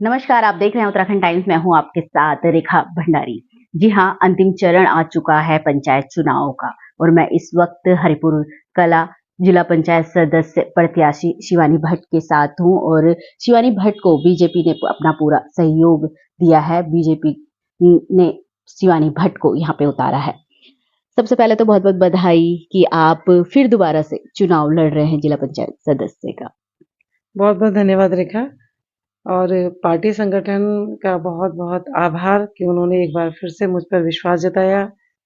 नमस्कार, आप देख रहे हैं उत्तराखंड टाइम्स। मैं हूं आपके साथ रेखा भंडारी। जी हां, अंतिम चरण आ चुका है पंचायत चुनाव का और मैं इस वक्त हरिपुर कला जिला पंचायत सदस्य प्रत्याशी शिवानी भट्ट के साथ हूं और शिवानी भट्ट को बीजेपी ने अपना पूरा सहयोग दिया है। बीजेपी ने शिवानी भट्ट को यहाँ पे उतारा है। सबसे पहले तो बहुत बहुत बधाई कि आप फिर दोबारा से चुनाव लड़ रहे हैं जिला पंचायत सदस्य का। बहुत बहुत धन्यवाद रेखा। और पार्टी संगठन का बहुत बहुत आभार कि उन्होंने एक बार फिर से मुझ पर विश्वास जताया,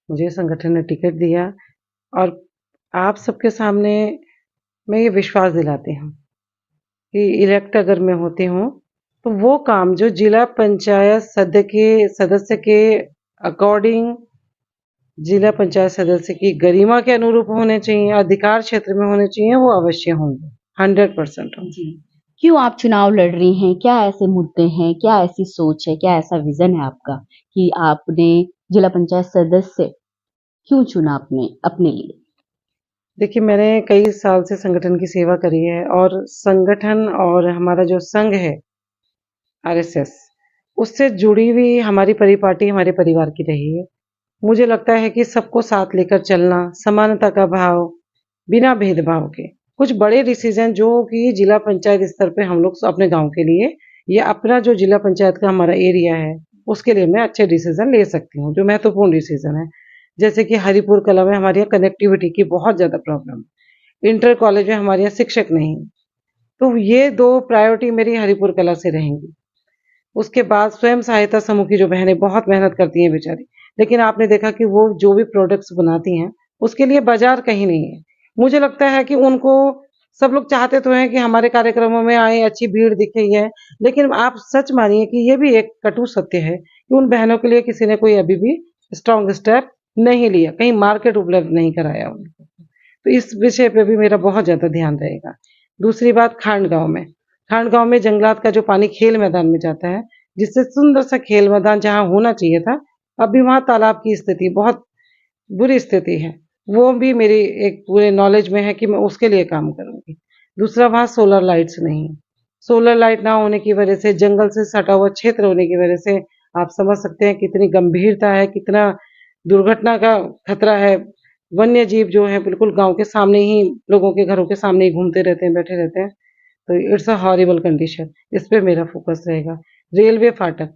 मुझे संगठन ने टिकट दिया और आप सबके सामने मैं ये विश्वास दिलाती हूँ कि इलेक्ट अगर मैं होती हूँ तो वो काम जो जिला पंचायत सदस्य के अकॉर्डिंग जिला पंचायत सदस्य की गरिमा के अनुरूप होने चाहिए, अधिकार क्षेत्र में होने चाहिए, वो अवश्य होंगे, 100% होंगे। क्यों आप चुनाव लड़ रही हैं? क्या ऐसे मुद्दे हैं? क्या ऐसी सोच है? क्या ऐसा विजन है आपका कि आपने जिला पंचायत सदस्य क्यों चुना अपने लिए? देखिए, मैंने कई साल से संगठन की सेवा करी है और संगठन और हमारा जो संघ है आरएसएस, उससे जुड़ी हुई हमारी परिपाटी हमारे परिवार की रही है। मुझे लगता है कि सबको साथ लेकर चलना, समानता का भाव, बिना भेदभाव के कुछ बड़े डिसीजन जो कि जिला पंचायत स्तर पे हम लोग अपने गांव के लिए या अपना जो जिला पंचायत का हमारा एरिया है उसके लिए मैं अच्छे डिसीजन ले सकती हूँ, जो महत्वपूर्ण डिसीजन है। जैसे कि हरिपुर कला में हमारे यहाँ कनेक्टिविटी की बहुत ज़्यादा प्रॉब्लम, इंटर कॉलेज में हमारे यहाँ शिक्षक नहीं, तो ये दो प्रायोरिटी मेरी हरिपुर कला से रहेंगी। उसके बाद स्वयं सहायता समूह की जो बहनें बहुत मेहनत करती हैं बेचारी, लेकिन आपने देखा कि वो जो भी प्रोडक्ट्स बनाती हैं उसके लिए बाजार कहीं नहीं है। मुझे लगता है कि उनको सब लोग चाहते तो हैं कि हमारे कार्यक्रमों में आए, अच्छी भीड़ दिखे है, लेकिन आप सच मानिए कि ये भी एक कटु सत्य है कि उन बहनों के लिए किसी ने कोई अभी भी स्ट्रॉन्ग स्टेप नहीं लिया, कहीं मार्केट उपलब्ध नहीं कराया उनको। तो इस विषय पे भी मेरा बहुत ज्यादा ध्यान रहेगा। दूसरी बात, खांड गांव में जंगलात का जो पानी खेल मैदान में जाता है, जिससे सुंदर सा खेल मैदान जहां होना चाहिए था, अभी वहां तालाब की स्थिति बहुत बुरी स्थिति है। वो भी मेरी एक पूरे नॉलेज में है कि मैं उसके लिए काम करूंगी। दूसरा, वहां सोलर लाइट्स नहीं है। सोलर लाइट ना होने की वजह से, जंगल से सटा हुआ क्षेत्र होने की वजह से आप समझ सकते हैं कितनी गंभीरता है, कितना दुर्घटना का खतरा है। वन्य जीव जो है बिल्कुल गांव के सामने ही, लोगों के घरों के सामने ही घूमते रहते हैं, बैठे रहते हैं। तो इट्स अ हॉरिबल कंडीशन, इस पे मेरा फोकस रहेगा। रेलवे फाटक,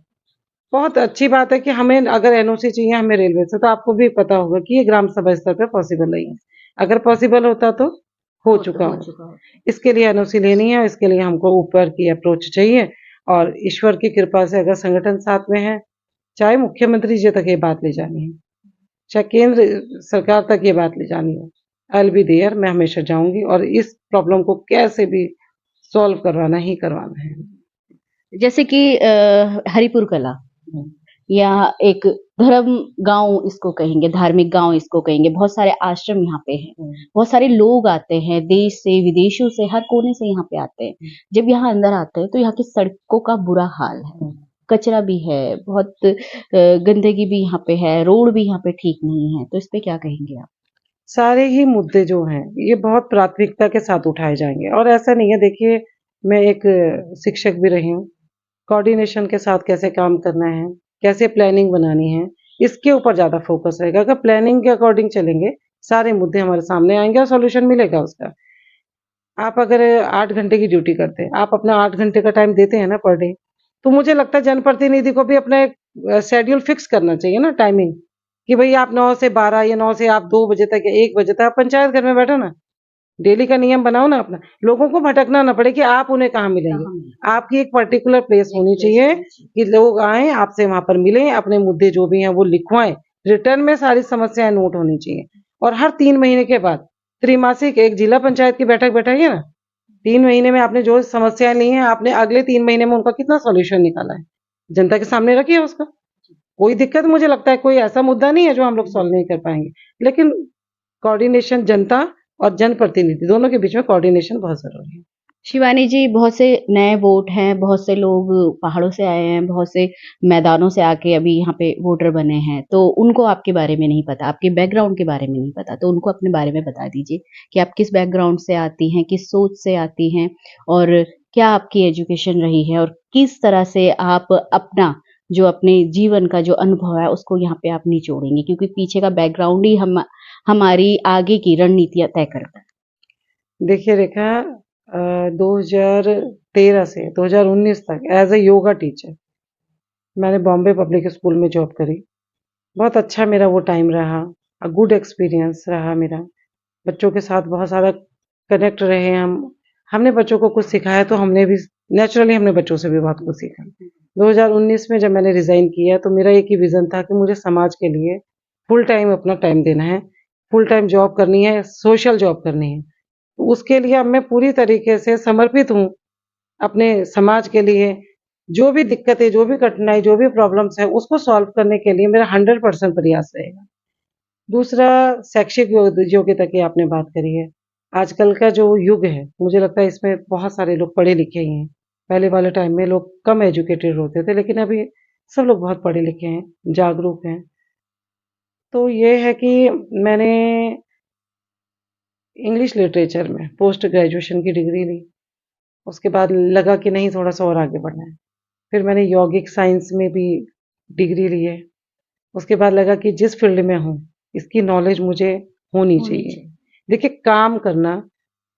बहुत अच्छी बात है कि हमें अगर एनओसी चाहिए हमें रेलवे से, तो आपको भी पता होगा कि ये ग्राम सभा स्तर पे पॉसिबल नहीं है। अगर पॉसिबल होता तो हो चुका हो। इसके लिए एनओसी लेनी है, इसके लिए हमको ऊपर की अप्रोच चाहिए और ईश्वर की कृपा से अगर संगठन साथ में है, चाहे मुख्यमंत्री जी तक ये बात ले जानी है, चाहे केंद्र सरकार तक ये बात ले जानी हो, आई विल बी देयर, मैं हमेशा जाऊंगी और इस प्रॉब्लम को कैसे भी सॉल्व करवाना ही करवाना है। जैसे कि हरिपुर कला हम्म। या एक धर्म गांव इसको कहेंगे, धार्मिक गांव इसको कहेंगे। बहुत सारे आश्रम यहाँ पे हैं। बहुत सारे लोग आते हैं देश से, विदेशों से, हर कोने से यहाँ पे आते हैं। जब यहाँ अंदर आते हैं तो यहाँ की सड़कों का बुरा हाल है। कचरा भी है, बहुत गंदगी भी यहाँ पे है, रोड भी यहाँ पे ठीक नहीं है। तो इस पे क्या कहेंगे आप? सारे ही मुद्दे जो हैं ये बहुत प्राथमिकता के साथ उठाए जाएंगे और ऐसा नहीं है। देखिए, मैं एक शिक्षक भी रही हूँ। कोऑर्डिनेशन के साथ कैसे काम करना है, कैसे प्लानिंग बनानी है, इसके ऊपर ज़्यादा फोकस रहेगा। अगर प्लानिंग के अकॉर्डिंग चलेंगे, सारे मुद्दे हमारे सामने आएंगे और सॉल्यूशन मिलेगा उसका। आप अगर 8 घंटे की ड्यूटी करते हैं, आप अपना 8 घंटे का टाइम देते हैं ना पर डे, तो मुझे लगता है जनप्रतिनिधि को भी अपना एक शेड्यूल फिक्स करना चाहिए ना, टाइमिंग, कि भाई आप 9 से 12 या 9 से आप 2 बजे तक या 1 बजे तक आप पंचायत घर में बैठो ना। डेली का नियम बनाओ ना अपना, लोगों को भटकना ना पड़े कि आप उन्हें कहाँ मिलेंगे। आपकी एक पर्टिकुलर प्लेस होनी चाहिए कि लोग आए आपसे, वहां पर मिलें, अपने मुद्दे जो भी हैं वो लिखवाएं, रिटर्न में सारी समस्याएं नोट होनी चाहिए। और हर 3 महीने के बाद त्रिमासिक एक जिला पंचायत की बैठक बैठाइए ना। 3 महीने में आपने जो समस्याएं ली हैं, आपने अगले 3 महीने में उनका कितना सॉल्यूशन निकाला है, जनता के सामने रखिए उसका। कोई दिक्कत, मुझे लगता है कोई ऐसा मुद्दा नहीं है जो हम लोग सॉल्व नहीं कर पाएंगे, लेकिन कोऑर्डिनेशन, जनता और जनप्रतिनिधि दोनों के बीच में कोऑर्डिनेशन बहुत जरूरी है। शिवानी जी, बहुत से नए वोट हैं, बहुत से लोग पहाड़ों से आए हैं, बहुत से मैदानों से आके अभी यहाँ पे वोटर बने हैं, तो उनको आपके बारे में नहीं पता, आपके बैकग्राउंड के बारे में नहीं पता, तो उनको अपने बारे में बता दीजिए कि आप किस बैकग्राउंड से आती हैं, किस सोच से आती हैं और क्या आपकी एजुकेशन रही है और किस तरह से आप अपना जो अपने जीवन का जो अनुभव है उसको यहाँ पे आप निचोड़ेंगे? क्योंकि पीछे का बैकग्राउंड ही हम हमारी आगे की रणनीतियाँ तय करता है। देखिए रेखा, 2013 से 2019 तक एज ए योगा टीचर मैंने बॉम्बे पब्लिक स्कूल में जॉब करी। बहुत अच्छा मेरा वो टाइम रहा, गुड एक्सपीरियंस रहा मेरा। बच्चों के साथ बहुत ज़्यादा कनेक्ट रहे हम। हमने बच्चों को कुछ सिखाया तो हमने भी नेचुरली हमने बच्चों से भी बहुत कुछ सीखा। 2019 में जब मैंने रिज़ाइन किया तो मेरा एक ही विज़न था कि मुझे समाज के लिए फुल टाइम अपना टाइम देना है, फुल टाइम जॉब करनी है, सोशल जॉब करनी है। तो उसके लिए अब मैं पूरी तरीके से समर्पित हूँ अपने समाज के लिए। जो भी दिक्कतें, जो भी कठिनाई, जो भी प्रॉब्लम्स है उसको सॉल्व करने के लिए मेरा 100% प्रयास रहेगा। दूसरा, शैक्षिक योग्यता की आपने बात करी है। आजकल का जो युग है, मुझे लगता है इसमें बहुत सारे लोग पढ़े लिखे ही हैं। पहले वाले टाइम में लोग कम एजुकेटेड होते थे, लेकिन अभी सब लोग बहुत पढ़े लिखे हैं, जागरूक हैं। तो ये है कि मैंने इंग्लिश लिटरेचर में पोस्ट ग्रेजुएशन की डिग्री ली। उसके बाद लगा कि नहीं, थोड़ा सा और आगे बढ़ना है। फिर मैंने यौगिक साइंस में भी डिग्री ली है। उसके बाद लगा कि जिस फील्ड में हूँ इसकी नॉलेज मुझे होनी चाहिए। देखिए, काम करना,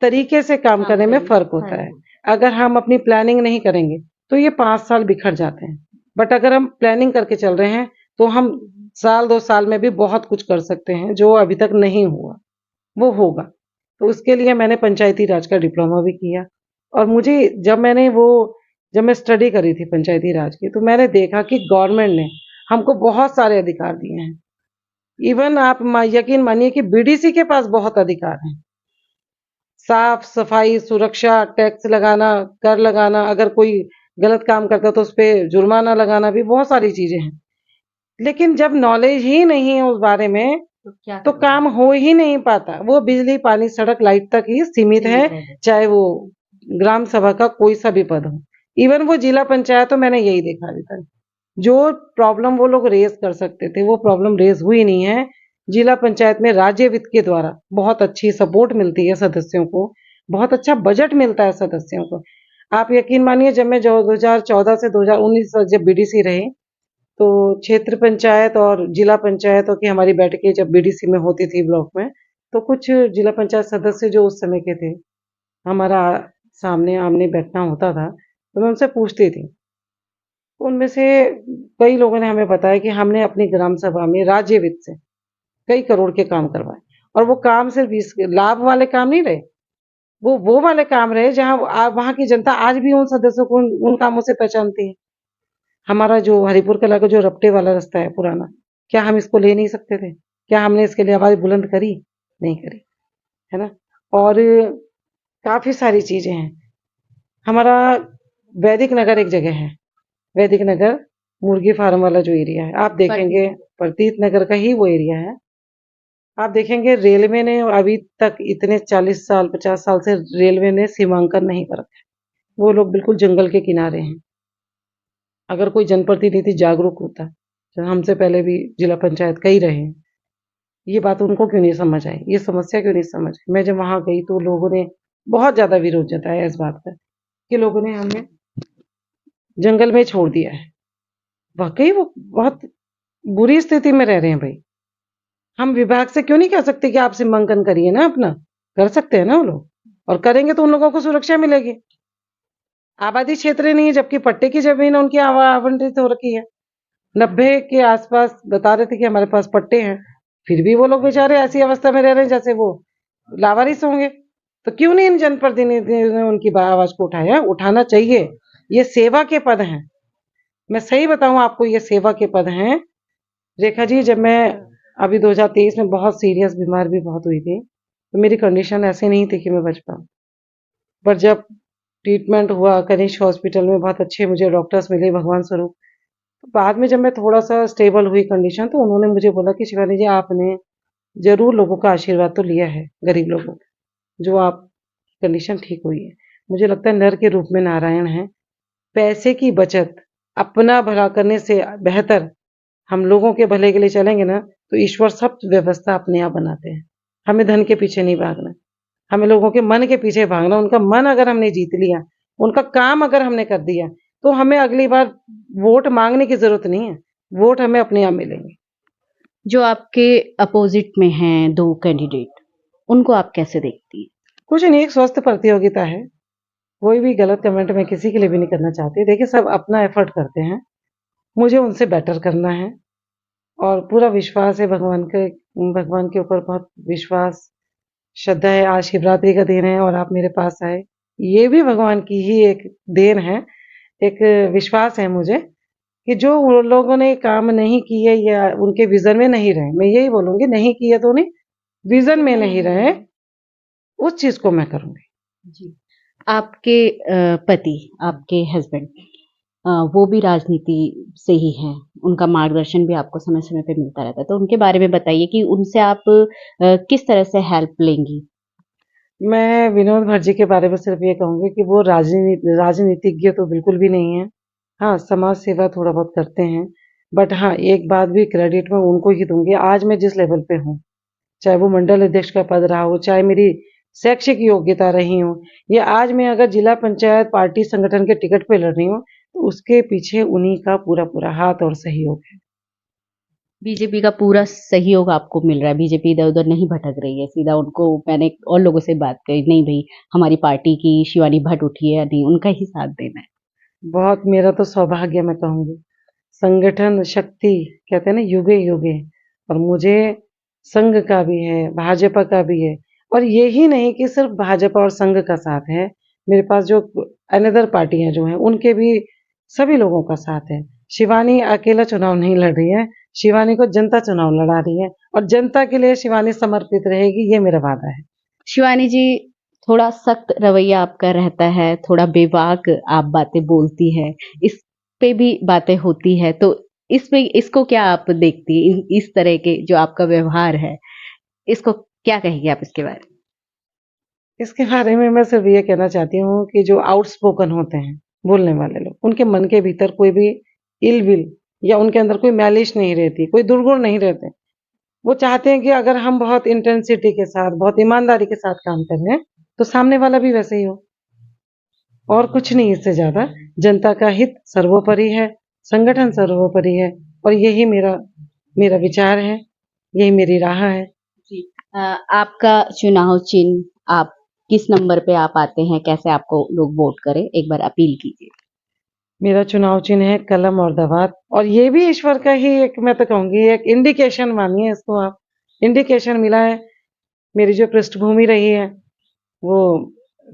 तरीके से काम करने में फ़र्क होता है। अगर हम अपनी प्लानिंग नहीं करेंगे तो ये 5 साल बिखर जाते हैं। बट अगर हम प्लानिंग करके चल रहे हैं तो हम साल 2 साल में भी बहुत कुछ कर सकते हैं जो अभी तक नहीं हुआ, वो होगा। तो उसके लिए मैंने पंचायती राज का डिप्लोमा भी किया। और मुझे जब मैं स्टडी करी थी पंचायती राज की, तो मैंने देखा कि गवर्नमेंट ने हमको बहुत सारे अधिकार दिए हैं। इवन आप यकीन मानिए कि बीडीसी के पास बहुत अधिकार हैं। साफ सफाई, सुरक्षा, टैक्स लगाना, कर लगाना, अगर कोई गलत काम करता तो उस पे जुर्माना लगाना, भी बहुत सारी चीजें हैं। लेकिन जब नॉलेज ही नहीं है उस बारे में तो काम हो ही नहीं पाता। वो बिजली, पानी, सड़क, लाइट तक ही सीमित है, चाहे वो ग्राम सभा का कोई सा भी पद हो। इवन वो जिला पंचायत, तो मैंने यही देखा अभी तक। जो प्रॉब्लम वो लोग रेज कर सकते थे वो प्रॉब्लम रेज हुई नहीं है। जिला पंचायत में राज्य वित्त के द्वारा बहुत अच्छी सपोर्ट मिलती है सदस्यों को, बहुत अच्छा बजट मिलता है सदस्यों को। आप यकीन मानिए, जब मैं 2014 से 2019 जब बीडीसी रही, तो क्षेत्र पंचायत और जिला पंचायतों की हमारी बैठकें जब बीडीसी में होती थी ब्लॉक में, तो कुछ जिला पंचायत सदस्य जो उस समय के थे, हमारा सामने आमने बैठना होता था, तो मैं उनसे पूछती थी। तो उनमें से कई लोगों ने हमें बताया कि हमने अपनी ग्राम सभा में राज्य वित्त से कई करोड़ के काम करवाए। और वो काम सिर्फ इस लाभ वाले काम नहीं रहे, वो वाले काम रहे जहां वहां की जनता आज भी उन सदस्यों को उन कामों से पहचानती है। हमारा जो हरिपुर कला का जो रपटे वाला रास्ता है पुराना, क्या हम इसको ले नहीं सकते थे? क्या हमने इसके लिए आवाज बुलंद करी? नहीं करी, है ना? और काफी सारी चीजें हैं। हमारा वैदिक नगर एक जगह है, वैदिक नगर मुर्गी फार्म वाला जो एरिया है, आप देखेंगे प्रतीत नगर का ही वो एरिया है। आप देखेंगे रेलवे ने अभी तक इतने 40 साल 50 साल से रेलवे ने सीमांकन नहीं कर रखा है। वो लोग बिल्कुल जंगल के किनारे हैं। अगर कोई जनप्रतिनिधि जागरूक होता, तो हमसे पहले भी जिला पंचायत कई रहे हैं, ये बात उनको क्यों नहीं समझ आई, ये समस्या क्यों नहीं समझ आई? मैं जब वहां गई तो लोगों ने बहुत ज्यादा विरोध जताया इस बात पर कि लोगों ने हमें जंगल में छोड़ दिया है। वाकई वो बहुत बुरी स्थिति में रह रहे हैं भाई। हम विभाग से क्यों नहीं कह सकते कि आप सीमांकन करिए ना अपना? कर सकते हैं ना वो लोग, और करेंगे तो उन लोगों को सुरक्षा मिलेगी। आबादी क्षेत्र नहीं है, जबकि पट्टे की जमीन उनकी आवंटित हो रखी है। 90 के आसपास बता रहे थे कि हमारे पास पट्टे हैं, फिर भी वो लोग बेचारे ऐसी अवस्था में रह रहे हैं जैसे वो लावारिस होंगे। तो क्यों नहीं इन जनप्रतिनिधियों ने उनकी आवाज को उठाया? उठाना चाहिए। ये सेवा के पद हैं, मैं सही बताऊं आपको, ये सेवा के पद हैं। रेखा जी, जब मैं अभी 2023 में बहुत सीरियस बीमार भी बहुत हुई थी, तो मेरी कंडीशन ऐसी नहीं थी कि मैं बच पाऊँ। पर जब ट्रीटमेंट हुआ कनिष्क हॉस्पिटल में, बहुत अच्छे मुझे डॉक्टर्स मिले भगवान स्वरूप। तो बाद में जब मैं थोड़ा सा स्टेबल हुई कंडीशन, तो उन्होंने मुझे बोला कि शिवानी जी, आपने जरूर लोगों का आशीर्वाद तो लिया है, गरीब लोगों का, जो आप कंडीशन ठीक हुई है। मुझे लगता है नर के रूप में नारायण है। पैसे की बचत अपना भला करने से बेहतर हम लोगों के भले के लिए चलेंगे ना, तो ईश्वर सब व्यवस्था अपने आप बनाते हैं। हमें धन के पीछे नहीं भागना, हमें लोगों के मन के पीछे भागना। उनका मन अगर हमने जीत लिया उनका काम अगर हमने कर दिया तो हमें अगली बार वोट मांगने की जरूरत नहीं है, वोट हमें अपने आप मिलेंगे। जो आपके अपोजिट में हैं 2 कैंडिडेट, उनको आप कैसे देखती हैं? कुछ नहीं, एक स्वस्थ प्रतियोगिता है। कोई भी गलत कमेंट मैं किसी के लिए भी नहीं करना चाहती। देखिए, सब अपना एफर्ट करते हैं, मुझे उनसे बेटर करना है और पूरा विश्वास है भगवान के ऊपर बहुत विश्वास, श्रद्धा है। आज शिवरात्रि का दिन है और आप मेरे पास आए, ये भी भगवान की ही एक देन है। एक विश्वास है मुझे कि जो वो लोगों ने काम नहीं किए या उनके विजन में नहीं रहे, मैं यही बोलूंगी, नहीं किए तो नहीं, विजन में नहीं रहे, उस चीज को मैं करूंगी। जी। आपके पति, आपके हस्बैंड वो भी राजनीति से ही हैं, उनका मार्गदर्शन भी आपको समय-समय पे मिलता रहता है, तो उनके बारे में बताइए कि उनसे आप किस तरह से हेल्प लेंगी? मैं विनोद भट्ट के बारे में सिर्फ ये कहूंगी कि वो राजनीतिज्ञ तो बिल्कुल भी नहीं है। हाँ, समाज सेवा थोड़ा बहुत करते हैं, बट हाँ, एक बात भी क्रेडिट मैं उनको ही दूंगी। आज मैं जिस लेवल पे हूँ, चाहे वो मंडल अध्यक्ष का पद रहा हो, चाहे मेरी शैक्षिक योग्यता रही हो, या आज मैं अगर जिला पंचायत पार्टी संगठन के टिकट पे लड़ रही हूँ, तो उसके पीछे उन्हीं का पूरा पूरा हाथ और सहयोग है। बीजेपी का पूरा सहयोग आपको मिल रहा है, बीजेपी इधर-उधर नहीं भटक रही है, सीधा उनको मैंने और लोगों से बात करी, नहीं भई हमारी पार्टी की शिवानी भट्ट उठी है, नहीं उनका ही साथ देना है। बहुत मेरा तो सौभाग्य मैं कहूंगी। संगठन शक्ति कहते हैं ना, युगे युगे, और मुझे संघ का भी है, भाजपा का भी है, और यही नहीं कि सिर्फ भाजपा और संघ का साथ है, मेरे पास जो अनदर पार्टियां जो हैं उनके भी सभी लोगों का साथ है। शिवानी अकेला चुनाव नहीं लड़ रही है, शिवानी को जनता चुनाव लड़ा रही है और जनता के लिए शिवानी समर्पित रहेगी, ये मेरा वादा है। शिवानी जी, थोड़ा सख्त रवैया आपका रहता है, थोड़ा बेबाक आप बातें बोलती हैं, इस पे भी बातें होती है, तो इसमें इसको क्या आप देखती हैं? इस तरह के जो आपका व्यवहार है, इसको क्या कहेंगी आप इसके बारे में? इसके बारे में मैं सिर्फ ये कहना चाहती हूँ कि जो आउटस्पोकन होते हैं, बोलने वाले लोग, उनके मन के भीतर कोई भी इल विल या उनके अंदर कोई मैलिश नहीं रहती, कोई दुर्गुण नहीं रहते। वो चाहते हैं कि अगर हम बहुत इंटेंसिटी के साथ, बहुत ईमानदारी के साथ काम कर रहे हैं, तो सामने वाला भी वैसे ही हो। और कुछ नहीं, इससे ज्यादा जनता का हित सर्वोपरि है, संगठन सर्वोपरि है, और यही मेरा मेरा विचार है, यही मेरी राह है। जी। आपका चुनाव चिन्ह, आप किस नंबर पे आप आते हैं? कैसे आपको लोग वोट करें? एक बार अपील कीजिए। मेरा चुनाव चिन्ह है कलम और दवात, और ये भी ईश्वर का ही एक, मैं तो कहूंगी, एक इंडिकेशन मानिए इसको आप, इंडिकेशन मिला है। मेरी जो पृष्ठभूमि रही है वो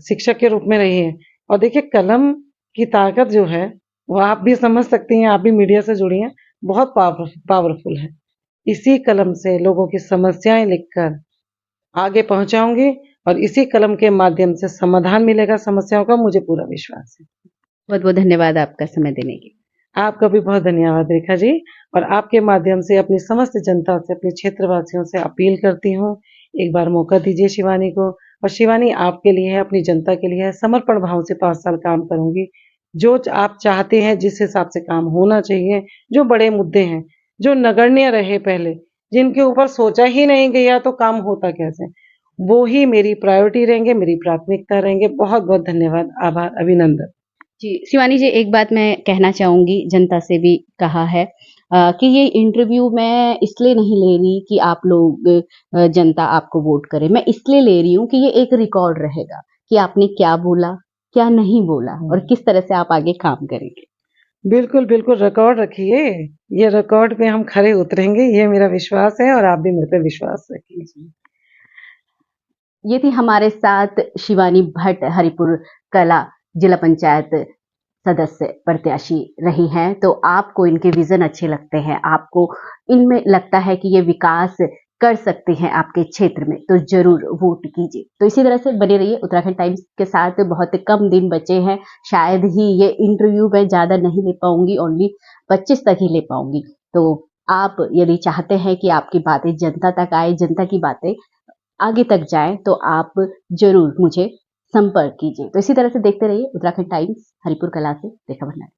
शिक्षक के रूप में रही है, और देखिए कलम की ताकत जो है वो आप भी समझ सकती हैं, आप भी मीडिया से जुड़ी हैं, बहुत पावरफुल है। इसी कलम से लोगों की समस्याएं लिखकर आगे पहुंचाऊंगी, और इसी कलम के माध्यम से समाधान मिलेगा समस्याओं का, मुझे पूरा विश्वास है। बहुत-बहुत धन्यवाद आपका समय देने के लिए। आपका भी बहुत धन्यवाद रेखा जी, और आपके माध्यम से अपनी समस्त जनता से, अपने क्षेत्रवासियों से अपील करती हूँ, एक बार मौका दीजिए शिवानी को, और शिवानी आपके लिए है, अपनी जनता के लिए है, समर्पण भाव से 5 साल काम करूंगी। जो आप चाहते हैं, जिस हिसाब से काम होना चाहिए, जो बड़े मुद्दे हैं, जो नगण्य रहे पहले, जिनके ऊपर सोचा ही नहीं गया तो काम होता कैसे, वो ही मेरी प्रायोरिटी रहेंगे, मेरी प्राथमिकता रहेंगे। बहुत बहुत धन्यवाद, आभार, अभिनंदन। जी, शिवानी जी, एक बात मैं कहना चाहूँगी, जनता से भी कहा है कि ये इंटरव्यू मैं इसलिए नहीं ले रही कि आप लोग जनता आपको वोट करे। मैं इसलिए ले रही हूँ कि ये एक रिकॉर्ड रहेगा कि आपने क्या बोला, क्या नहीं बोला और किस तरह से आप आगे काम करेंगे। बिल्कुल, बिल्कुल, रिकॉर्ड रखिए। ये रिकॉर्ड पे हम खरे उतरेंगे, ये मेरा विश्वास है, और आप भी मेरे पे विश्वास रखिए। ये थी हमारे साथ शिवानी भट्ट, हरिपुर कला जिला पंचायत सदस्य प्रत्याशी रही हैं। तो आपको इनके विजन अच्छे लगते हैं, आपको इनमें लगता है कि ये विकास कर सकते हैं आपके क्षेत्र में, तो जरूर वोट कीजिए। तो इसी तरह से बने रहिए उत्तराखंड टाइम्स के साथ। बहुत कम दिन बचे हैं, शायद ही ये इंटरव्यू मैं ज्यादा नहीं ले पाऊंगी, ओनली 25 तक ही ले पाऊंगी। तो आप यदि चाहते हैं कि आपकी बातें जनता तक आए, जनता की बातें आगे तक जाए, तो आप जरूर मुझे संपर्क कीजिए। तो इसी तरह से देखते रहिए उत्तराखंड टाइम्स, हरिपुर कला से रेखा भंडारी।